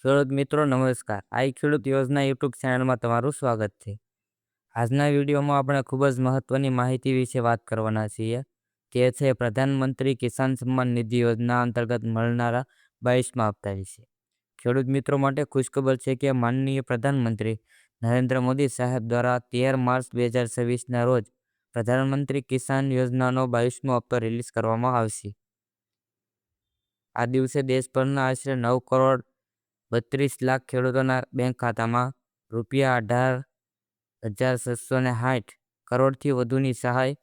ખેડૂત મિત્રો નમસ્કાર. ખેડૂત યોજના યુટ્યુબ ચેનલમાં તમારું સ્વાગત છે. આજના વિડીયોમાં આપણે ખૂબ જ મહત્વની માહિતી વિશે વાત કરવાના છીએ. તે છે પ્રધાનમંત્રી કિસાન સન્માન નિધિ યોજના અંતર્ગત મળનારા 22મા હપ્તા વિશે. ખેડૂત મિત્રો માટે ખુશખબર છે કે માનનીય પ્રધાનમંત્રી નરેન્દ્ર મોદી સાહેબ દ્વારા 13 માર્ચ 2026ના રોજ પ્રધાનમંત્રી કિસાન યોજનાનો 22મો હપ્તો રિલીઝ કરવામાં આવશે. આ દિવસે દેશભરના આશરે 9,32,00,000 ખેડૂતોના બેંક ખાતામાં રૂપિયા 18,760 કરોડથી વધુની સહાય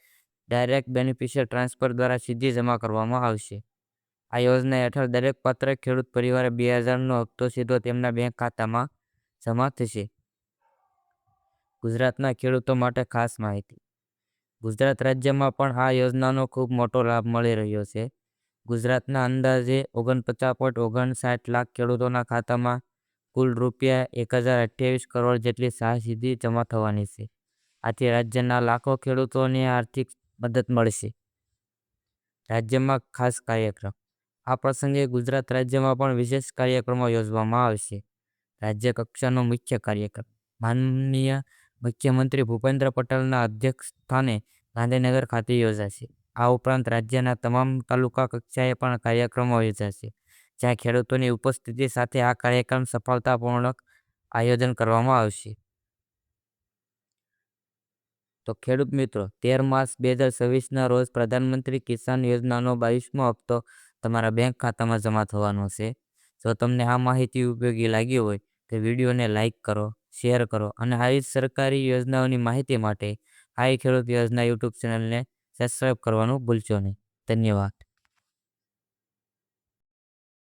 ડાયરેક્ટ બેનિફિશિયર ટ્રાન્સફર દ્વારા સીધી જમા કરવામાં આવશે. આ યોજના હેઠળ દરેક પાત્ર ખેડૂત પરિવારે 2,000નો હપ્તો સીધો તેમના બેંક ખાતામાં જમા થશે. ગુજરાતના ખેડૂતો માટે ખાસ માહિતી. ગુજરાત રાજ્યમાં પણ આ યોજનાનો ખૂબ મોટો લાભ મળી રહ્યો છે. ગુજરાતના અંદાજે 49.59 લાખ ખેડૂતોના ખાતામાં કુલ રૂપિયા 1,028 કરોડ જેટલી સહાય સીધી જમા થવાની છે. આથી રાજ્યના લાખો ખેડૂતોને આર્થિક મદદ મળશે. રાજ્યમાં ખાસ કાર્યક્રમ. આ પ્રસંગે ગુજરાત રાજ્યમાં પણ વિશેષ કાર્યક્રમો યોજવામાં આવશે. રાજ્ય કક્ષાનો મુખ્ય કાર્યક્રમ માનનીય મુખ્યમંત્રી ભૂપેન્દ્ર પટેલના અધ્યક્ષસ્થાને ગાંધીનગર ખાતે યોજાશે. આ ઉપરાંત રાજ્યના તમામ તાલુકા કક્ષાએ પણ કાર્યક્રમો યોજાશે, જ્યાં ખેડૂતોની ઉપસ્થિતિ સાથે આ કાર્યક્રમ સફળતાપૂર્વક આયોજન કરવામાં આવશે. તો ખેડૂત મિત્રો, 13 માર્ચ 2026ના રોજ પ્રધાનમંત્રી કિસાન યોજનાનો 22મો હપ્તો તમારા બેંક ખાતામાં જમા થવાનો છે. જો તમને આ માહિતી ઉપયોગી લાગી હોય તો વિડીયોને લાઇક કરો, શેર કરો અને આવી સરકારી યોજનાઓની માહિતી માટે ખેડૂત યોજના યુટ્યુબ ચેનલને સબસ્ક્રાઈબ કરવાનું ભૂલશો નહીં. ધન્યવાદ.